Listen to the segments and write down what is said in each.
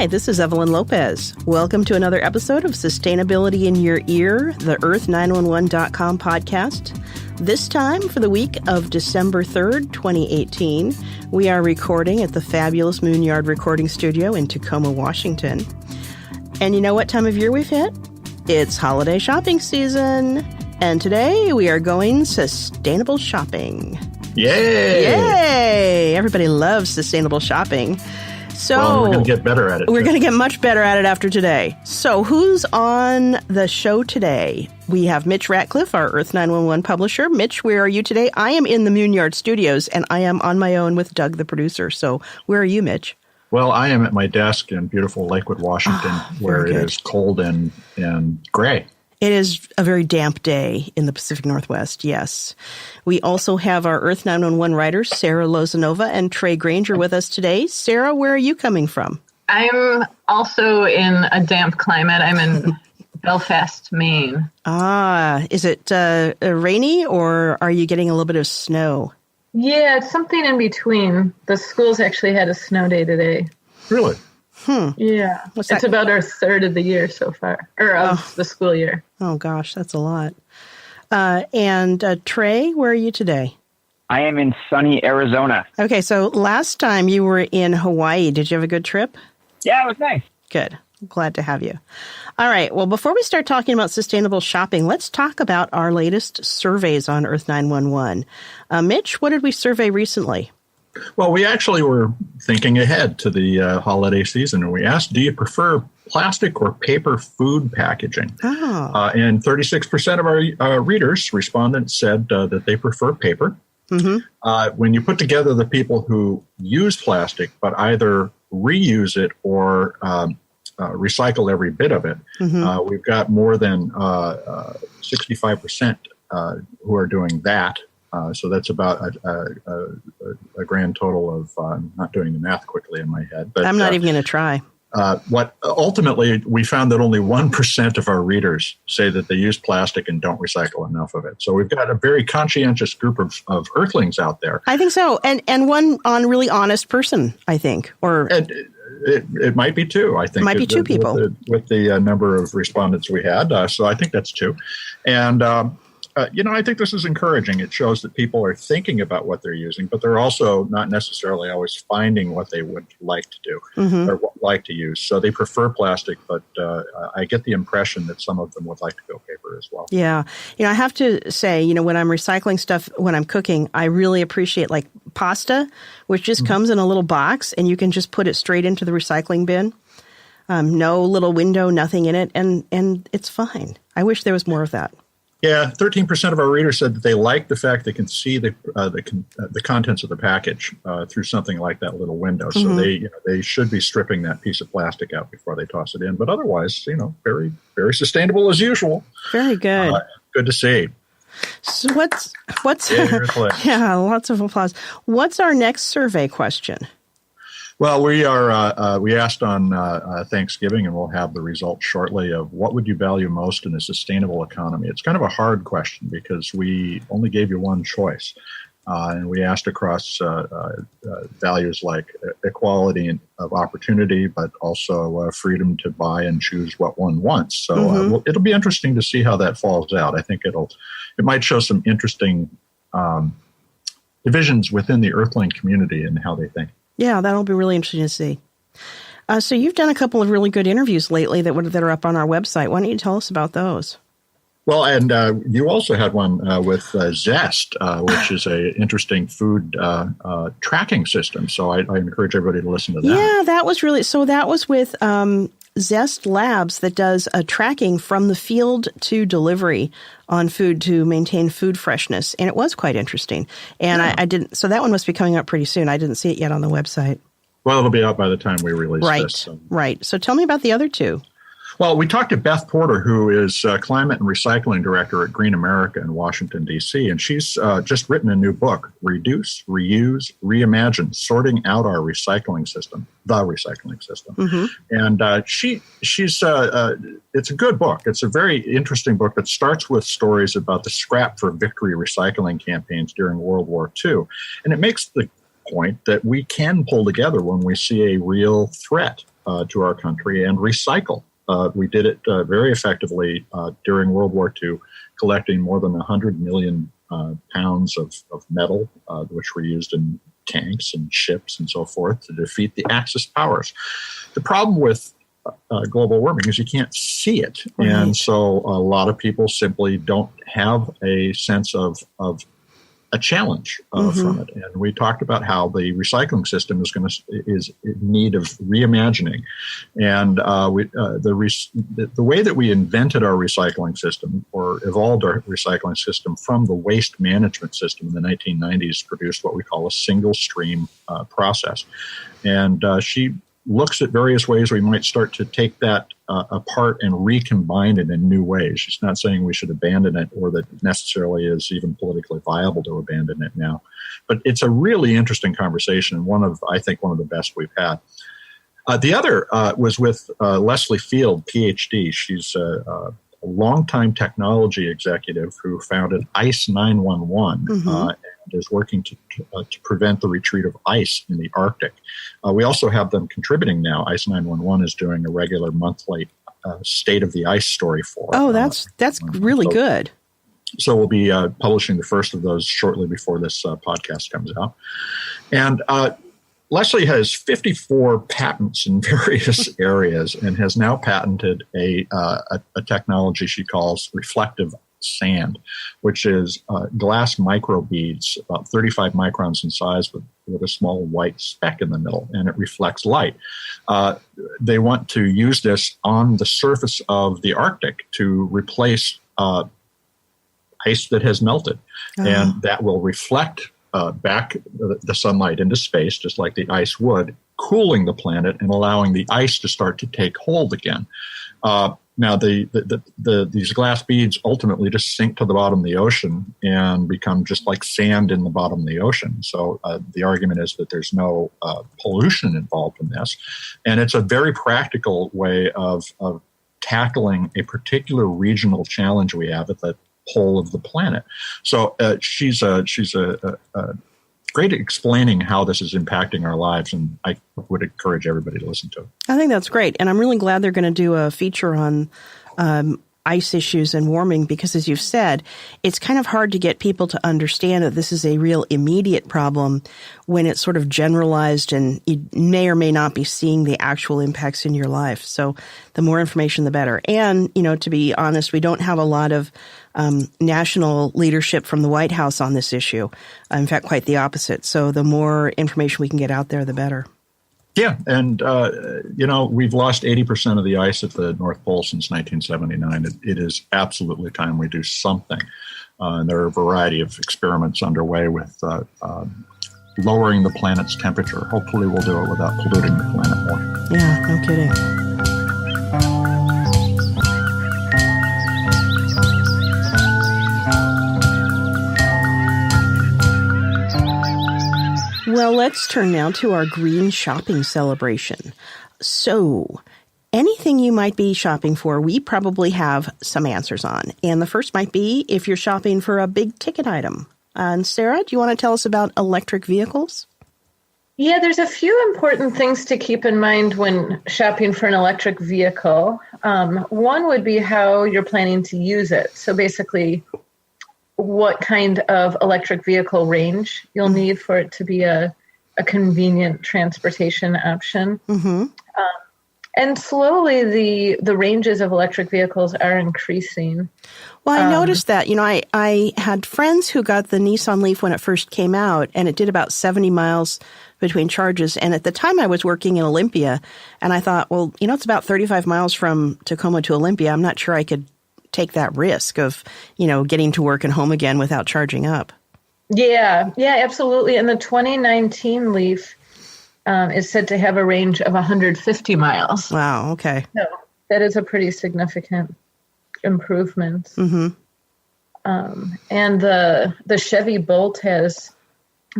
this is Evelyn Lopez. Welcome to another episode of Sustainability in Your Ear, the Earth911.com podcast. This time for the week of December 3rd, 2018, we are recording at the fabulous Moonyard Recording Studio in Tacoma, Washington. And you know what time of year we've hit? It's holiday shopping season. And today we are going sustainable shopping. Yay! Yay! Everybody loves sustainable shopping. So we're going to get better at it. We're going to get much better at it after today. So who's on the show today? We have Mitch Ratcliffe, our Earth911 publisher. Mitch, where are you today? I am in the Moonyard Studios, and I am on my own with Doug, the producer. So where are you, Mitch? Well, I am at my desk in beautiful Lakewood, Washington, where it is cold and gray. It is a very damp day in the Pacific Northwest, yes. We also have our Earth911 writers, Sarah Lozanova and Trey Granger, with us today. Sarah, where are you coming from? I'm also in a damp climate. I'm in Belfast, Maine. Ah, is it rainy or are you getting a little bit of snow? Yeah, it's something in between. The schools actually had a snow day today. Really? Yeah. It's about our third of the year so far, or of the school year. Oh, gosh, that's a lot. And Trey, where are you today? I am in sunny Arizona. Okay, so last time you were in Hawaii. Did you have a good trip? Yeah, it was nice. Good. Glad to have you. All right. Well, before we start talking about sustainable shopping, let's talk about our latest surveys on Earth911. Mitch, what did we survey recently? Well, we actually were thinking ahead to the holiday season, and we asked, do you prefer plastic or paper food packaging? Oh. And 36% of our readers, respondents, said that they prefer paper. Mm-hmm. When you put together the people who use plastic but either reuse it or recycle every bit of it, we've got more than 65% who are doing that. So that's about a grand total of, I'm not doing the math quickly in my head. But I'm not even going to try. What ultimately, we found that only 1% of our readers say that they use plastic and don't recycle enough of it. So we've got a very conscientious group of earthlings out there. I think so. And one really honest person, I think. And it might be two, I think. It might be two people. With the number of respondents we had. So I think that's two. And I think this is encouraging. It shows that people are thinking about what they're using, but they're also not necessarily always finding what they would like to do or like to use. So they prefer plastic, but I get the impression that some of them would like to go paper as well. Yeah. I have to say, when I'm recycling stuff, when I'm cooking, I really appreciate like pasta, which just comes in a little box and you can just put it straight into the recycling bin. No little window, nothing in it. And it's fine. I wish there was more of that. Yeah, 13% of our readers said that they like the fact they can see the contents of the package through something like that little window. So they should be stripping that piece of plastic out before they toss it in. But otherwise, very, very sustainable as usual. Very good. Good to see. So what's yeah, lots of applause. What's our next survey question? Well, we asked on Thanksgiving, and we'll have the results shortly, of what would you value most in a sustainable economy? It's kind of a hard question because we only gave you one choice. And we asked across values like equality of opportunity, but also freedom to buy and choose what one wants. So it'll be interesting to see how that falls out. I think it might show some interesting divisions within the Earthling community and how they think. Yeah, that'll be really interesting to see. So you've done a couple of really good interviews lately that are up on our website. Why don't you tell us about those? Well, and you also had one with Zest, which is an interesting food tracking system. So I encourage everybody to listen to that. Yeah, that was with Zest Labs that does a tracking from the field to delivery on food to maintain food freshness. And it was quite interesting. And I didn't, so that one must be coming up pretty soon. I didn't see it yet on the website. Well, it'll be out by the time we release this. Right. So tell me about the other two. Well, we talked to Beth Porter, who is Climate and Recycling Director at Green America in Washington, D.C., and she's just written a new book, Reduce, Reuse, Reimagine, Sorting Out Our Recycling System, the Recycling System. And she's it's a good book. It's a very interesting book that starts with stories about the Scrap for Victory recycling campaigns during World War II. And it makes the point that we can pull together when we see a real threat to our country and recycle. We did it very effectively during World War II, collecting more than 100 million pounds of metal, which were used in tanks and ships and so forth to defeat the Axis powers. The problem with global warming is you can't see it. Right. And so a lot of people simply don't have a sense of a challenge from it. And we talked about how the recycling system is in need of reimagining. And the way that we invented our recycling system, or evolved our recycling system from the waste management system in the 1990s, produced what we call a single stream process. And she looks at various ways we might start to take that apart and recombine it in new ways. She's not saying we should abandon it or that it necessarily is even politically viable to abandon it now. But it's a really interesting conversation, and I think one of the best we've had. The other was with Leslie Field, PhD. She's a longtime technology executive who founded Earth911 and is working to prevent the retreat of ice in the Arctic. We also have them contributing now. Earth911 is doing a regular monthly state of the ice story for. Oh, that's really good. So we'll be publishing the first of those shortly before this podcast comes out. And Leslie has 54 patents in various areas and has now patented a technology she calls reflective sand, which is glass microbeads, about 35 microns in size with a small white speck in the middle, and it reflects light. They want to use this on the surface of the Arctic to replace ice that has melted, and that will reflect back the sunlight into space, just like the ice would, cooling the planet and allowing the ice to start to take hold again. Now, these glass beads ultimately just sink to the bottom of the ocean and become just like sand in the bottom of the ocean. So the argument is that there's no pollution involved in this. And it's a very practical way of tackling a particular regional challenge we have at the pole of the planet. So she's great at explaining how this is impacting our lives, and I would encourage everybody to listen to it. I think that's great, and I'm really glad they're going to do a feature on ice issues and warming, because as you've said, it's kind of hard to get people to understand that this is a real immediate problem when it's sort of generalized and you may or may not be seeing the actual impacts in your life. So the more information, the better. And, to be honest, we don't have a lot of national leadership from the White House on this issue. In fact, quite the opposite. So the more information we can get out there, the better. Yeah, and, we've lost 80% of the ice at the North Pole since 1979. It is absolutely time we do something. And there are a variety of experiments underway with lowering the planet's temperature. Hopefully we'll do it without polluting the planet more. Yeah, no kidding. Well, let's turn now to our green shopping celebration. So, anything you might be shopping for, we probably have some answers on. And the first might be if you're shopping for a big ticket item. And Sarah, do you want to tell us about electric vehicles? Yeah, there's a few important things to keep in mind when shopping for an electric vehicle. One would be how you're planning to use it. So basically, what kind of electric vehicle range you'll need for it to be a convenient transportation option. Mm-hmm. And slowly the ranges of electric vehicles are increasing. Well, I noticed that. I had friends who got the Nissan Leaf when it first came out, and it did about 70 miles between charges. And at the time I was working in Olympia, and I thought, well, it's about 35 miles from Tacoma to Olympia. I'm not sure I could take that risk of, getting to work and home again without charging up. Yeah, absolutely. And the 2019 Leaf is said to have a range of 150 miles. Wow, okay. So that is a pretty significant improvement. Mm-hmm. And the Chevy Bolt has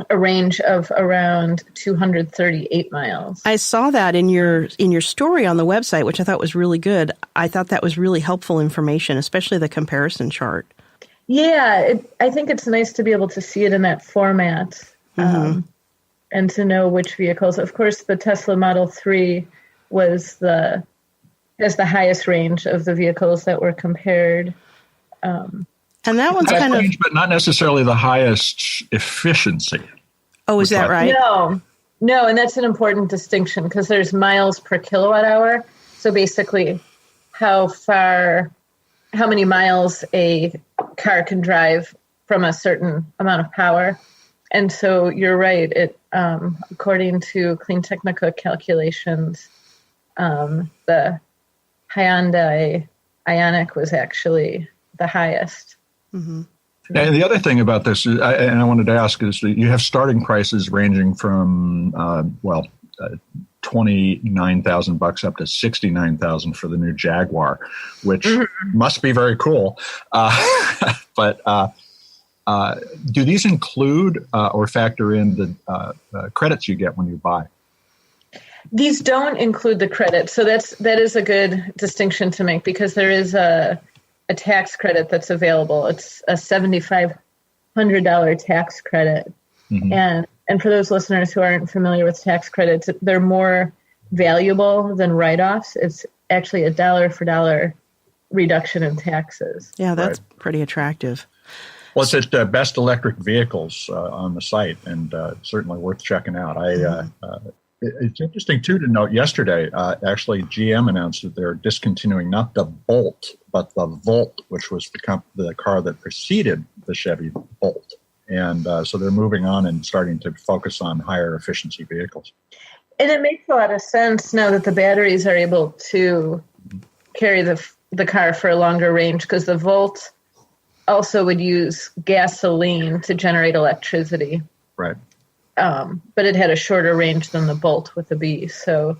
a range of around 238 miles. I saw that in your story on the website, which I thought was really good. I thought that was really helpful information, especially the comparison chart. Yeah, I think it's nice to be able to see it in that format and to know which vehicles. Of course, the Tesla Model 3 has the highest range of the vehicles that were compared. And that one's kind range, but not necessarily the highest efficiency. Oh, is that right? No, and that's an important distinction because there's miles per kilowatt hour. So basically, how many miles a car can drive from a certain amount of power. And so you're right. It according to Clean Technica calculations, the Hyundai Ioniq was actually the highest. Mm-hmm. And the other thing about this, I wanted to ask, is that you have starting prices ranging from $29,000 up to $69,000 for the new Jaguar, which must be very cool. But do these include or factor in the credits you get when you buy? These don't include the credit, so that is a good distinction to make because there is a tax credit that's available. It's a $7,500 tax credit. Mm-hmm. And for those listeners who aren't familiar with tax credits, they're more valuable than write-offs. It's actually a dollar for dollar reduction in taxes. Yeah, that's pretty attractive. Well, it's at Best Electric Vehicles on the site, and certainly worth checking out. It's interesting, too, to note yesterday, actually, GM announced that they're discontinuing not the Bolt, but the Volt, which was the car that preceded the Chevy Bolt. And so they're moving on and starting to focus on higher efficiency vehicles. And it makes a lot of sense now that the batteries are able to carry the car for a longer range, because the Volt also would use gasoline to generate electricity. Right. But it had a shorter range than the Bolt with a B. So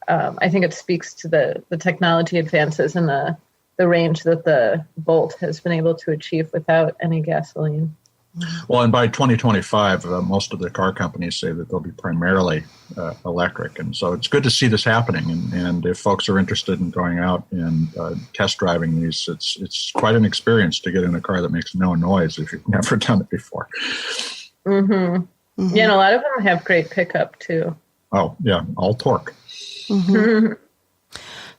I think it speaks to the technology advances and the range that the Bolt has been able to achieve without any gasoline. Well, and by 2025, most of the car companies say that they'll be primarily electric. And so it's good to see this happening. And if folks are interested in going out and test driving these, it's quite an experience to get in a car that makes no noise if you've never done it before. Mm-hmm. Mm-hmm. Yeah, and a lot of them have great pickup, too. Oh, yeah, all torque. Mm-hmm.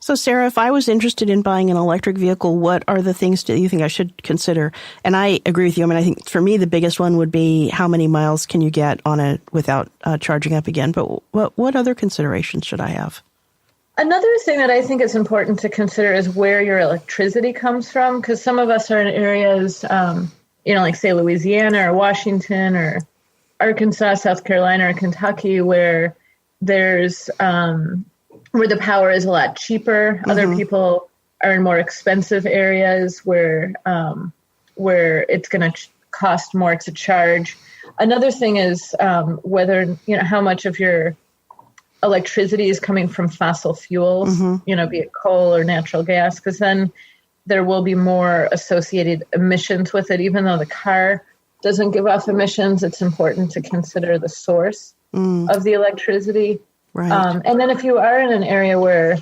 So, Sarah, if I was interested in buying an electric vehicle, what are the things that you think I should consider? And I agree with you. I mean, I think for me, the biggest one would be how many miles can you get on it without charging up again? But what other considerations should I have? Another thing that I think is important to consider is where your electricity comes from, because some of us are in areas, like, say, Louisiana or Washington or Arkansas, South Carolina, or Kentucky, where there's where the power is a lot cheaper. Mm-hmm. Other people are in more expensive areas where it's going to cost more to charge. Another thing is whether how much of your electricity is coming from fossil fuels, mm-hmm. Be it coal or natural gas, because then there will be more associated emissions with it. Even though the car doesn't give off emissions, it's important to consider the source of the electricity. Right. And then if you are in an area where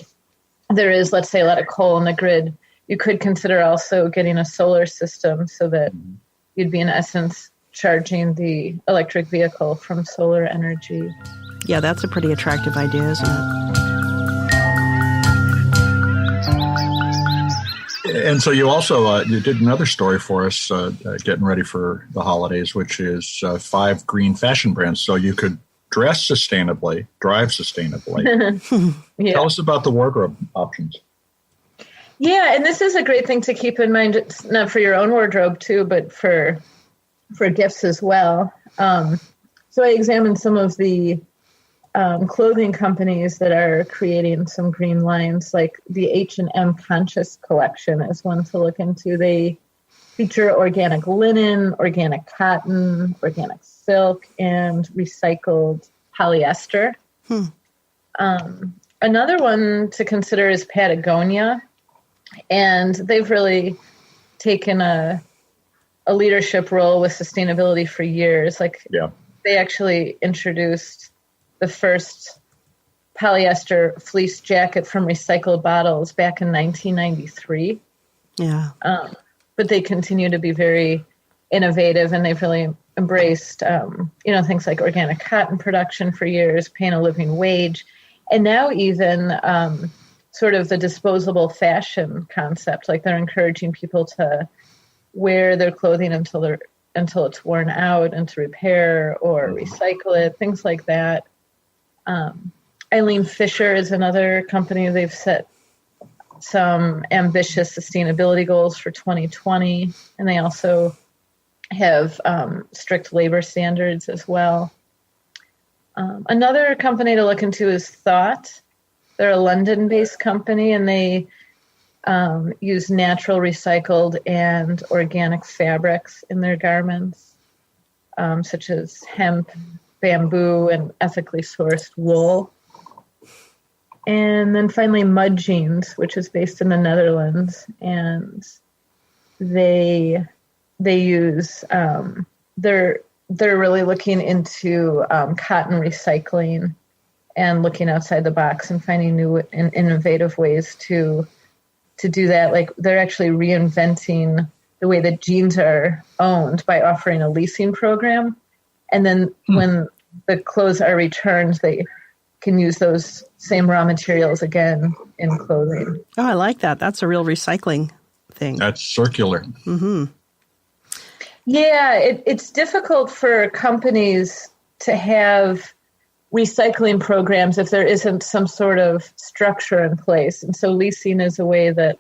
there is, let's say, a lot of coal in the grid, you could consider also getting a solar system so that you'd be, in essence, charging the electric vehicle from solar energy. Yeah, that's a pretty attractive idea, isn't it? And so you also you did another story for us, getting ready for the holidays, which is 5 green fashion brands. So you could dress sustainably, drive sustainably. Yeah. Tell us about the wardrobe options. Yeah, and this is a great thing to keep in mind. It's not for your own wardrobe too, but for gifts as well. So I examined some of the clothing companies that are creating some green lines, like the H&M Conscious Collection is one to look into. They feature organic linen, organic cotton, organic silk, and recycled polyester. Another one to consider is Patagonia, and they've really taken a leadership role with sustainability for years. They actually introduced the first polyester fleece jacket from recycled bottles back in 1993. Yeah. But they continue to be very innovative, and they've really embraced, things like organic cotton production for years, paying a living wage. And now even sort of the disposable fashion concept, like they're encouraging people to wear their clothing until it's worn out and to repair or recycle it, things like that. Eileen Fisher is another company. They've set some ambitious sustainability goals for 2020, and they also have strict labor standards as well. Another company to look into is Thought. They're a London-based company, and they use natural, recycled, and organic fabrics in their garments, such as hemp, bamboo, and ethically sourced wool. And then finally, Mud Jeans, which is based in the Netherlands, and they use they're really looking into cotton recycling and looking outside the box and finding new and innovative ways to do that. Like they're actually reinventing the way that jeans are owned by offering a leasing program. And then when the clothes are returned, they can use those same raw materials again in clothing. Oh, I like that. That's a real recycling thing. That's circular. Mm-hmm. Yeah, it's difficult for companies to have recycling programs if there isn't some sort of structure in place. And so leasing is a way that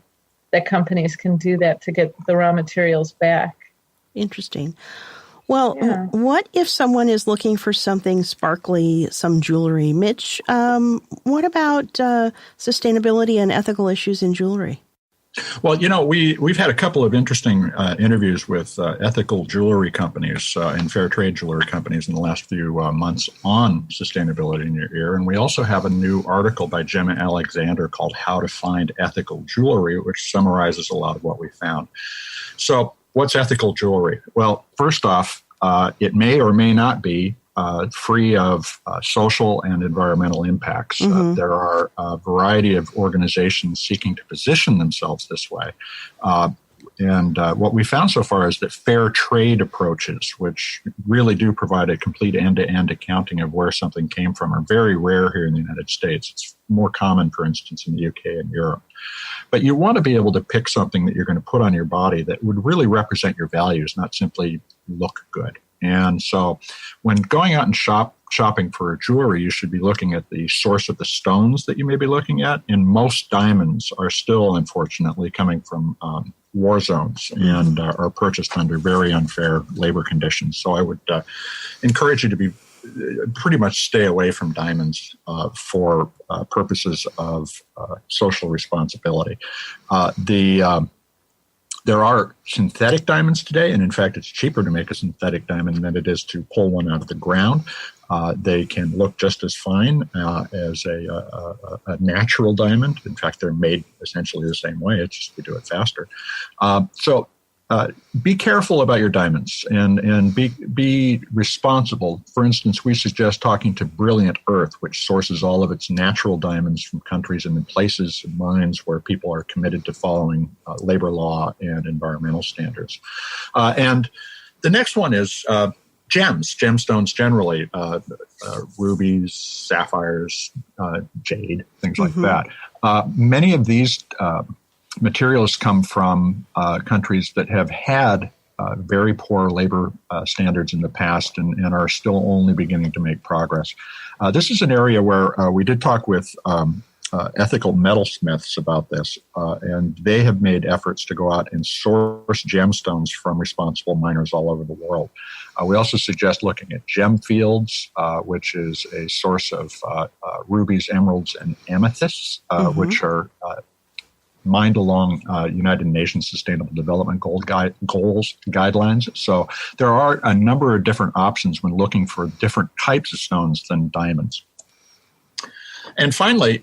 companies can do that to get the raw materials back. Interesting. Well, What if someone is looking for something sparkly, some jewelry? Mitch, what about sustainability and ethical issues in jewelry? Well, we've had a couple of interesting interviews with ethical jewelry companies and fair trade jewelry companies in the last few months on sustainability in your ear. And we also have a new article by Gemma Alexander called How to Find Ethical Jewelry, which summarizes a lot of what we found. So what's ethical jewelry? Well, first off, it may or may not be free of social and environmental impacts. There are a variety of organizations seeking to position themselves this way. And what we found so far is that fair trade approaches, which really do provide a complete end-to-end accounting of where something came from, are very rare here in the United States. It's more common, for instance, in the UK and Europe. But you want to be able to pick something that you're going to put on your body that would really represent your values, not simply look good. And so when going out and shopping for jewelry, you should be looking at the source of the stones that you may be looking at. And most diamonds are still, unfortunately, coming from war zones and are purchased under very unfair labor conditions. So I would encourage you to be pretty much stay away from diamonds for purposes of social responsibility. There are synthetic diamonds today, and in fact, it's cheaper to make a synthetic diamond than it is to pull one out of the ground. They can look just as fine as a natural diamond. In fact, they're made essentially the same way. It's just we do it faster. So be careful about your diamonds and be responsible. For instance, we suggest talking to Brilliant Earth, which sources all of its natural diamonds from countries and places and mines where people are committed to following labor law and environmental standards. And the next one is gemstones generally, rubies, sapphires, jade, things like that. Many of these materials come from countries that have had very poor labor standards in the past and are still only beginning to make progress. This is an area where we did talk with ethical metalsmiths about this, and they have made efforts to go out and source gemstones from responsible miners all over the world. We also suggest looking at gem fields, which is a source of rubies, emeralds, and amethysts, which are mined along United Nations Sustainable Development Goals guidelines. So there are a number of different options when looking for different types of stones than diamonds. And finally,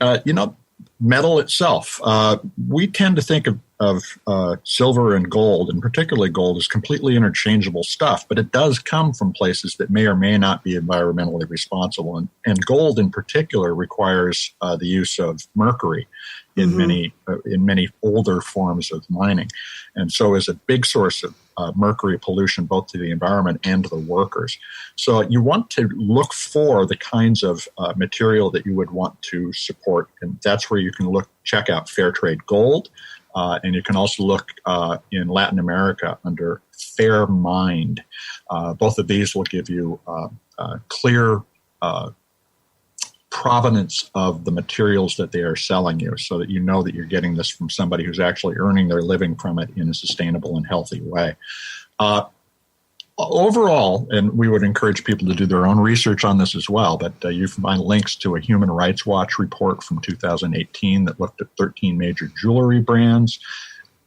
metal itself. We tend to think of silver and gold, and particularly gold, as completely interchangeable stuff, but it does come from places that may or may not be environmentally responsible. And gold in particular requires the use of mercury in many older forms of mining, and so is a big source of mercury pollution both to the environment and to the workers. So you want to look for the kinds of material that you would want to support, and that's where you can check out Fair Trade Gold, and you can also look in Latin America under Fair Mind. Both of these will give you clear provenance of the materials that they are selling you, so that you know that you're getting this from somebody who's actually earning their living from it in a sustainable and healthy way. Overall, and we would encourage people to do their own research on this as well, but you can find links to a Human Rights Watch report from 2018 that looked at 13 major jewelry brands,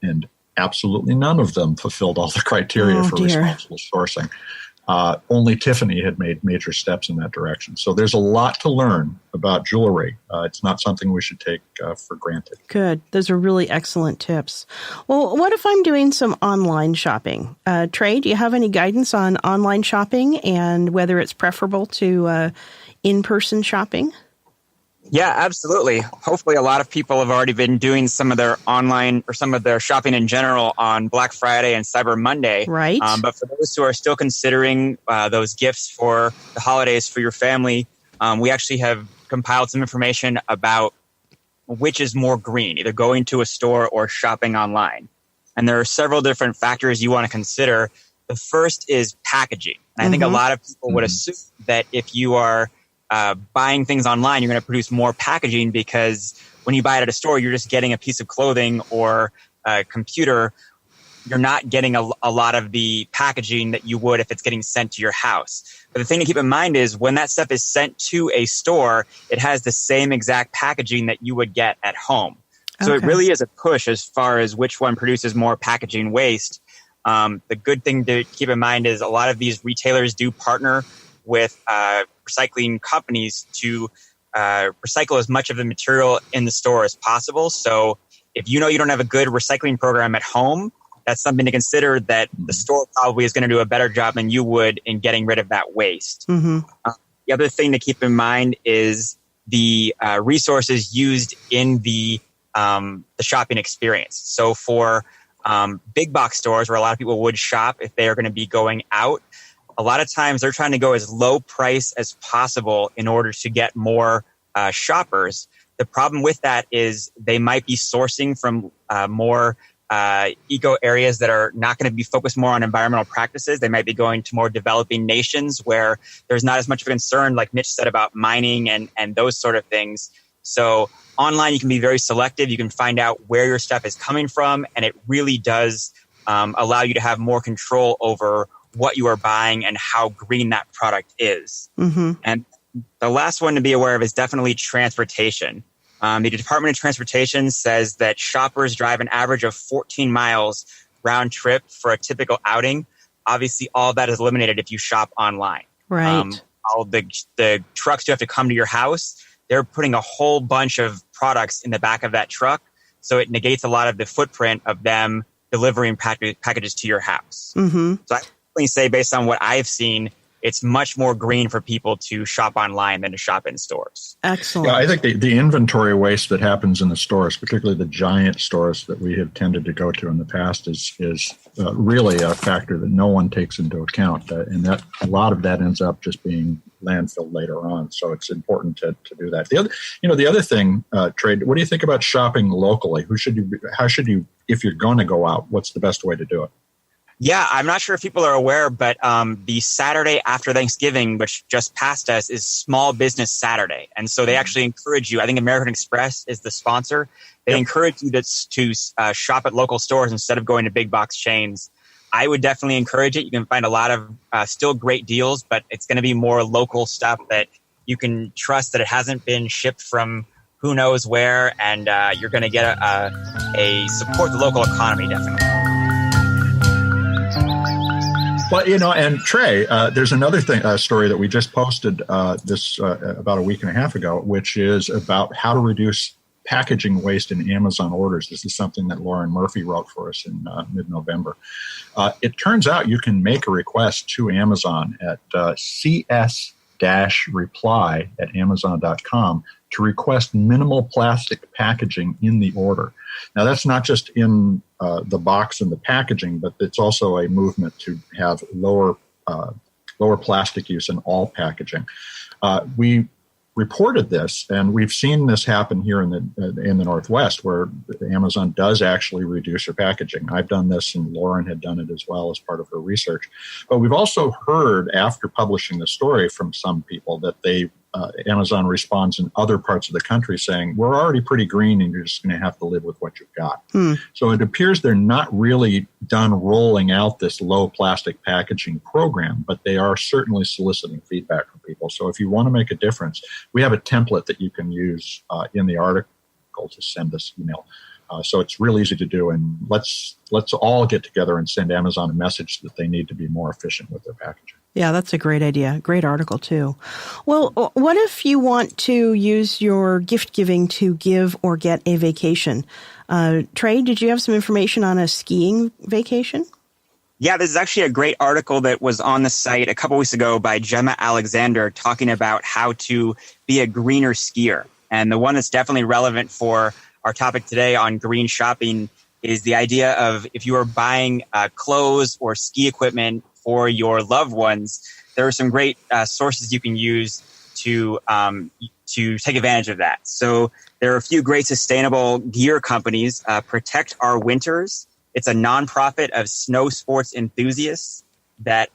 and absolutely none of them fulfilled all the criteria for responsible sourcing. Only Tiffany had made major steps in that direction. So there's a lot to learn about jewelry. It's not something we should take for granted. Good. Those are really excellent tips. Well, what if I'm doing some online shopping? Trey, do you have any guidance on online shopping and whether it's preferable to in-person shopping? Yeah, absolutely. Hopefully a lot of people have already been doing some of their online or some of their shopping in general on Black Friday and Cyber Monday. Right. But for those who are still considering those gifts for the holidays for your family, we actually have compiled some information about which is more green, either going to a store or shopping online. And there are several different factors you want to consider. The first is packaging. And I think a lot of people would assume that if you are buying things online, you're going to produce more packaging, because when you buy it at a store, you're just getting a piece of clothing or a computer. You're not getting a lot of the packaging that you would if it's getting sent to your house. But the thing to keep in mind is when that stuff is sent to a store, it has the same exact packaging that you would get at home. So it really is a push as far as which one produces more packaging waste. The good thing to keep in mind is a lot of these retailers do partner with recycling companies to recycle as much of the material in the store as possible. So if you know you don't have a good recycling program at home, that's something to consider, that the store probably is going to do a better job than you would in getting rid of that waste. The other thing to keep in mind is the resources used in the shopping experience. So for big box stores where a lot of people would shop if they are going to be going out, a lot of times they're trying to go as low price as possible in order to get more shoppers. The problem with that is they might be sourcing from more eco areas that are not going to be focused more on environmental practices. They might be going to more developing nations where there's not as much of a concern, like Mitch said, about mining and those sort of things. So online, you can be very selective. You can find out where your stuff is coming from, and it really does allow you to have more control over what you are buying and how green that product is. And the last one to be aware of is definitely transportation. The Department of Transportation says that shoppers drive an average of 14 miles round trip for a typical outing. Obviously, all of that is eliminated if you shop online. Right. All the trucks do have to come to your house. They're putting a whole bunch of products in the back of that truck, so it negates a lot of the footprint of them delivering packages to your house. So I say, based on what I've seen, it's much more green for people to shop online than to shop in stores. Excellent. Yeah, I think the inventory waste that happens in the stores, particularly the giant stores that we have tended to go to in the past, is really a factor that no one takes into account, and that a lot of that ends up just being landfilled later on. So it's important to do that. The other thing, Trey, what do you think about shopping locally? How should you, if you're going to go out, what's the best way to do it? Yeah, I'm not sure if people are aware, but the Saturday after Thanksgiving, which just passed us, is Small Business Saturday. And so they actually encourage you. I think American Express is the sponsor. They encourage you to shop at local stores instead of going to big box chains. I would definitely encourage it. You can find a lot of still great deals, but it's going to be more local stuff that you can trust that it hasn't been shipped from who knows where, and you're going to get a support the local economy, definitely. But, and Trey, there's another story that we just posted about a week and a half ago, which is about how to reduce packaging waste in Amazon orders. This is something that Lauren Murphy wrote for us in mid-November. It turns out you can make a request to Amazon at cs-amazon.com. reply at Amazon.com to request minimal plastic packaging in the order. Now, that's not just in the box and the packaging, but it's also a movement to have lower plastic use in all packaging. We reported this, and we've seen this happen here in the Northwest, where Amazon does actually reduce their packaging. I've done this, and Lauren had done it as well as part of her research. But we've also heard after publishing the story from some people that Amazon responds in other parts of the country saying, we're already pretty green and you're just going to have to live with what you've got. So it appears they're not really done rolling out this low plastic packaging program, but they are certainly soliciting feedback from people. So if you want to make a difference, we have a template that you can use in the article to send us email. So it's real easy to do, and let's all get together and send Amazon a message that they need to be more efficient with their packaging. Yeah, that's a great idea. Great article, too. Well, what if you want to use your gift giving to give or get a vacation? Trey, did you have some information on a skiing vacation? Yeah, this is actually a great article that was on the site a couple weeks ago by Gemma Alexander talking about how to be a greener skier. And the one that's definitely relevant for our topic today on green shopping is the idea of if you are buying clothes or ski equipment for your loved ones, there are some great sources you can use to take advantage of that. So there are a few great sustainable gear companies. Protect Our Winters. It's a nonprofit of snow sports enthusiasts that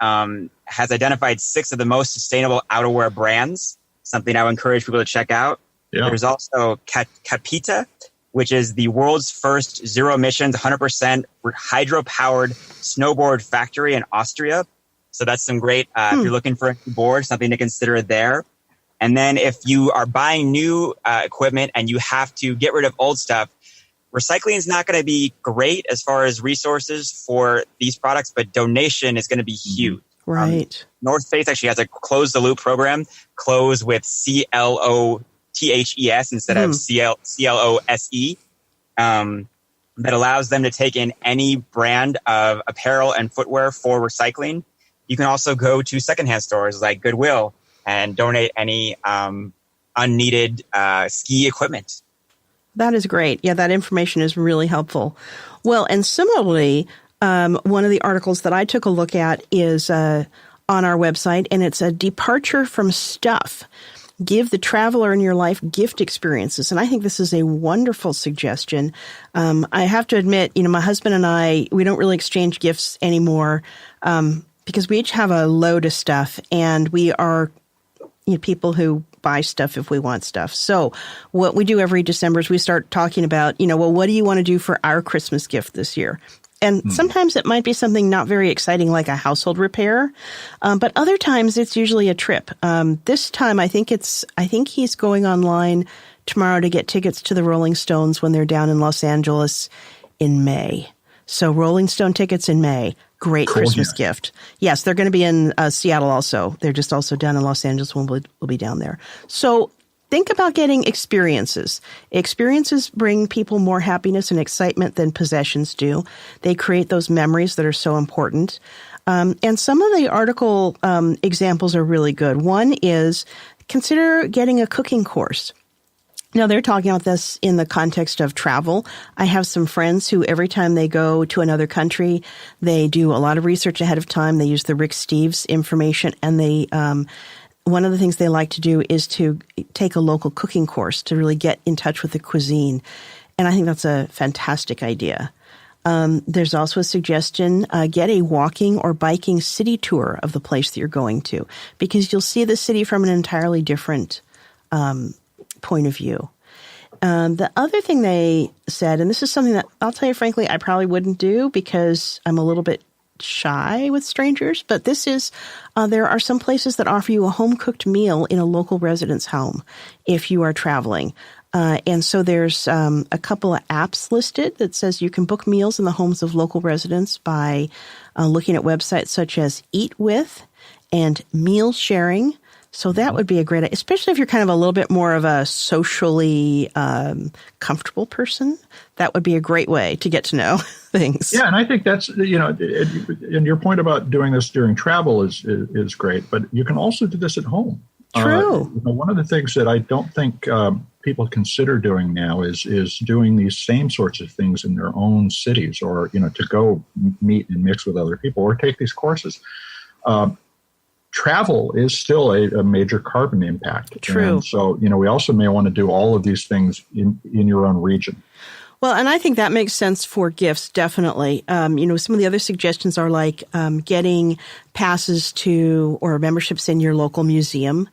has identified 6 of the most sustainable outerwear brands, something I would encourage people to check out. Yeah. There's also Capita, which is the world's first zero-emissions, 100% hydro-powered snowboard factory in Austria. So that's some great, if you're looking for a new board, something to consider there. And then if you are buying new equipment and you have to get rid of old stuff, recycling is not going to be great as far as resources for these products, but donation is going to be huge. Right. North Face actually has a Close the Loop program, close with CLOTHES instead of CLOSE, that allows them to take in any brand of apparel and footwear for recycling. You can also go to secondhand stores like Goodwill and donate any unneeded ski equipment. That is great. Yeah, that information is really helpful. Well, and similarly, one of the articles that I took a look at is on our website, and it's a departure from stuff. Give the traveler in your life gift experiences. And I think this is a wonderful suggestion. I have to admit, my husband and I, we don't really exchange gifts anymore because we each have a load of stuff, and we are people who buy stuff if we want stuff. So what we do every December is we start talking about, well, what do you want to do for our Christmas gift this year? And sometimes it might be something not very exciting like a household repair, but other times it's usually a trip. This time I think he's going online tomorrow to get tickets to the Rolling Stones when they're down in Los Angeles in May. So Rolling Stone tickets in May. Great Christmas gift. Yes, they're going to be in Seattle also. They're just also down in Los Angeles when we'll be down there. So think about getting experiences. Experiences bring people more happiness and excitement than possessions do. They create those memories that are so important. And some of the article examples are really good. One is consider getting a cooking course. Now, they're talking about this in the context of travel. I have some friends who every time they go to another country, they do a lot of research ahead of time. They use the Rick Steves information, and they one of the things they like to do is to take a local cooking course to really get in touch with the cuisine. And I think that's a fantastic idea. There's also a suggestion, get a walking or biking city tour of the place that you're going to, because you'll see the city from an entirely different point of view. The other thing they said, and this is something that I'll tell you frankly, I probably wouldn't do because I'm a little bit shy with strangers, but this is, there are some places that offer you a home-cooked meal in a local resident's home if you are traveling. And so there's a couple of apps listed that says you can book meals in the homes of local residents by looking at websites such as Eat With and Meal Sharing. So that would be a great, especially if you're kind of a little bit more of a socially comfortable person. That would be a great way to get to know things. Yeah, and I think that's, and your point about doing this during travel is great, but you can also do this at home. True. One of the things that I don't think people consider doing now is doing these same sorts of things in their own cities, or to go meet and mix with other people, or take these courses. Travel is still a major carbon impact. True. And so, we also may want to do all of these things in your own region. Well, and I think that makes sense for gifts, definitely. Some of the other suggestions are like getting passes to or memberships in your local museum.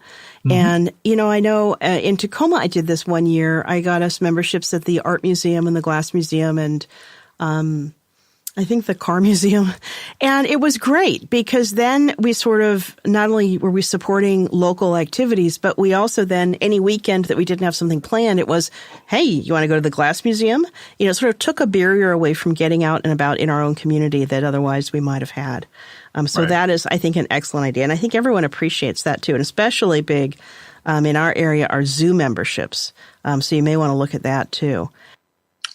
Mm-hmm. And, I know in Tacoma, I did this one year. I got us memberships at the Art Museum and the Glass Museum and I think the Car Museum. And it was great because then we sort of, not only were we supporting local activities, but we also then, any weekend that we didn't have something planned, it was, hey, you want to go to the Glass Museum? It sort of took a barrier away from getting out and about in our own community that otherwise we might have had. So right. That is, I think, an excellent idea. And I think everyone appreciates that too. And especially big in our area are zoo memberships. So you may want to look at that too.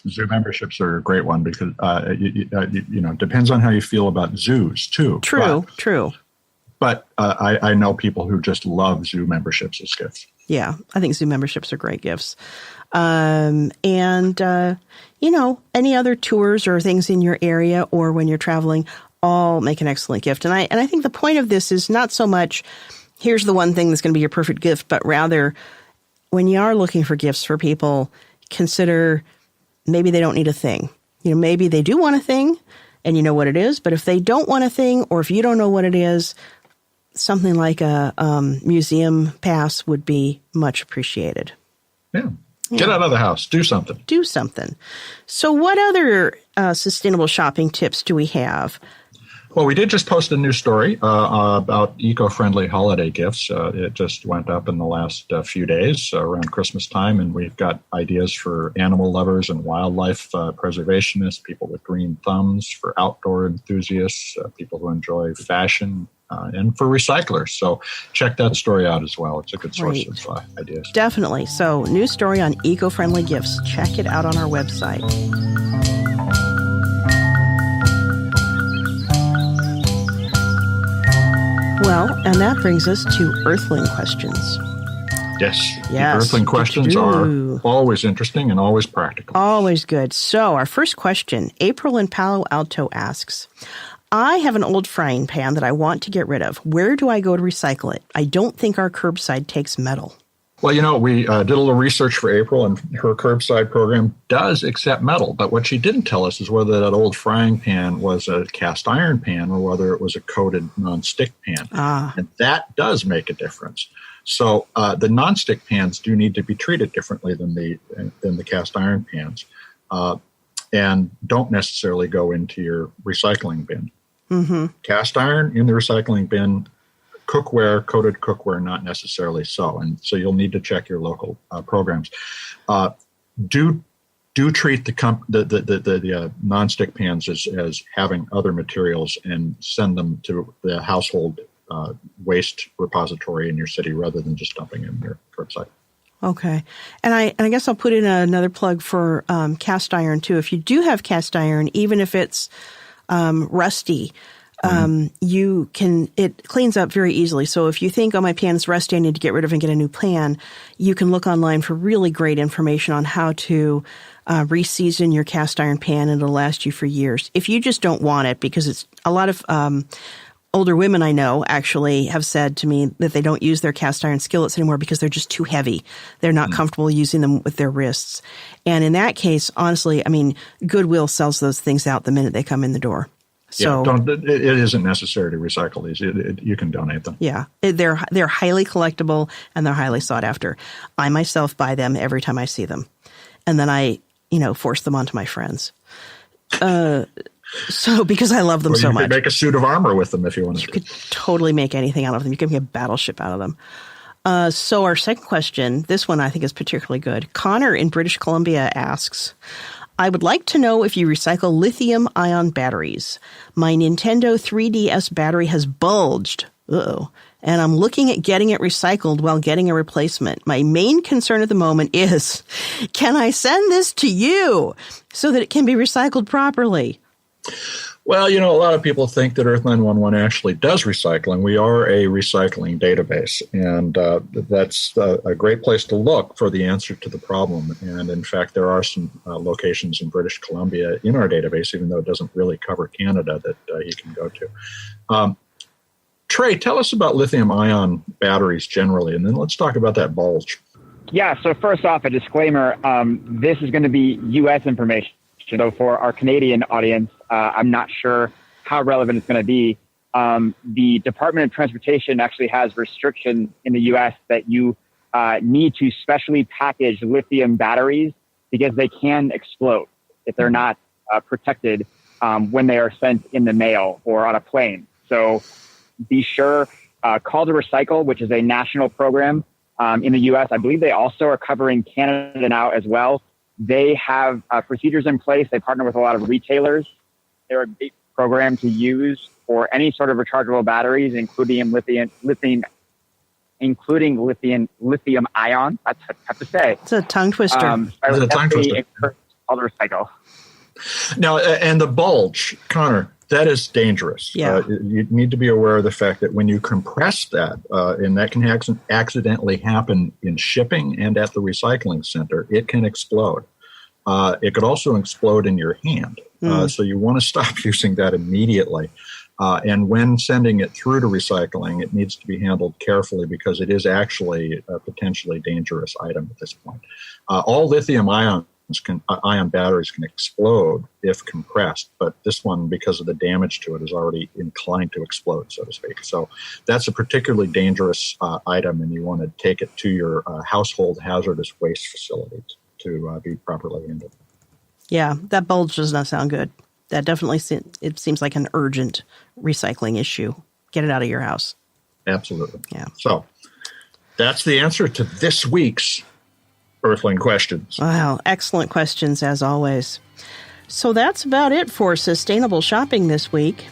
Zoo memberships are a great one because, it depends on how you feel about zoos, too. True. But I know people who just love zoo memberships as gifts. Yeah, I think zoo memberships are great gifts. And any other tours or things in your area or when you're traveling all make an excellent gift. And I think the point of this is not so much, here's the one thing that's going to be your perfect gift, but rather when you are looking for gifts for people, consider maybe they don't need a thing. Maybe they do want a thing and you know what it is. But if they don't want a thing or if you don't know what it is, something like a museum pass would be much appreciated. Yeah. Get out of the house. Do something. So what other sustainable shopping tips do we have? Well, we did just post a new story about eco-friendly holiday gifts. It just went up in the last few days around Christmas time, and we've got ideas for animal lovers and wildlife preservationists, people with green thumbs, for outdoor enthusiasts, people who enjoy fashion, and for recyclers. So check that story out as well. It's a good source of ideas. Definitely. So new story on eco-friendly gifts. Check it out on our website. Well, and that brings us to Earthling questions. Yes. Earthling questions are always interesting and always practical. Always good. So our first question, April in Palo Alto asks, I have an old frying pan that I want to get rid of. Where do I go to recycle it? I don't think our curbside takes metal. Well, we did a little research for April, and her curbside program does accept metal. But what she didn't tell us is whether that old frying pan was a cast iron pan or whether it was a coated nonstick pan. And that does make a difference. So the nonstick pans do need to be treated differently than the cast iron pans, and don't necessarily go into your recycling bin. Mm-hmm. Cast iron in the recycling bin. Cookware, coated cookware, not necessarily so. And so you'll need to check your local programs. Do treat the nonstick pans as having other materials and send them to the household waste repository in your city rather than just dumping in your curbside. Okay. And I guess I'll put in another plug for cast iron too. If you do have cast iron, even if it's rusty, it cleans up very easily. So if you think, my pan's rusty, I need to get rid of and get a new pan, you can look online for really great information on how to re-season your cast iron pan, and it'll last you for years. If you just don't want it, because it's a lot of older women I know actually have said to me that they don't use their cast iron skillets anymore because they're just too heavy. They're not comfortable using them with their wrists. And in that case, honestly, Goodwill sells those things out the minute they come in the door. So it isn't necessary to recycle these. You can donate them. Yeah, they're highly collectible and they're highly sought after. I myself buy them every time I see them, and then I force them onto my friends. So because I love them so much, you could make a suit of armor with them if you wanted. You could totally make anything out of them. You can make a battleship out of them. So our second question, this one I think is particularly good. Connor in British Columbia asks, I would like to know if you recycle lithium-ion batteries. My Nintendo 3DS battery has bulged. And I'm looking at getting it recycled while getting a replacement. My main concern at the moment is, can I send this to you so that it can be recycled properly? Well, a lot of people think that Earth911 actually does recycling. We are a recycling database, and that's a great place to look for the answer to the problem. And in fact, there are some locations in British Columbia in our database, even though it doesn't really cover Canada, that you can go to. Trey, tell us about lithium-ion batteries generally, and then let's talk about that bulge. Yeah, so first off, a disclaimer, this is going to be U.S. information. So for our Canadian audience, I'm not sure how relevant it's going to be. The Department of Transportation actually has restrictions in the U.S. that you need to specially package lithium batteries because they can explode if they're not protected when they are sent in the mail or on a plane. So be sure, Call to Recycle, which is a national program in the U.S. I believe they also are covering Canada now as well. They have procedures in place. They partner with a lot of retailers. They're a great program to use for any sort of rechargeable batteries, including lithium ion. That's tough to say. It's a tongue twister. It's a tongue twister. Call to Recycle. Now, and the bulge, Connor, that is dangerous. Yeah. You need to be aware of the fact that when you compress that, and that can accidentally happen in shipping and at the recycling center, it can explode. It could also explode in your hand. So you want to stop using that immediately. And when sending it through to recycling, it needs to be handled carefully because it is actually a potentially dangerous item at this point. All lithium-ion batteries can explode if compressed, but this one, because of the damage to it, is already inclined to explode, so to speak. So that's a particularly dangerous item, and you want to take it to your household hazardous waste facility to be properly handled. Yeah, that bulge does not sound good. That definitely it seems like an urgent recycling issue. Get it out of your house. Absolutely. Yeah. So that's the answer to this week's Earthling questions. Wow, excellent questions as always. So that's about it for sustainable shopping this week.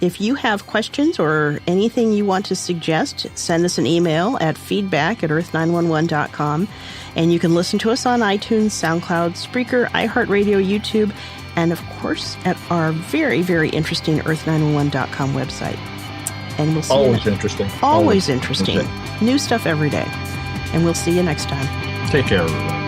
If you have questions or anything you want to suggest, send us an email at feedback@earth911.com. And you can listen to us on iTunes, SoundCloud, Spreaker, iHeartRadio, YouTube, and of course at our very, very interesting earth911.com website. And we'll see Always interesting. Always interesting. New stuff every day. And we'll see you next time. Take care, everyone.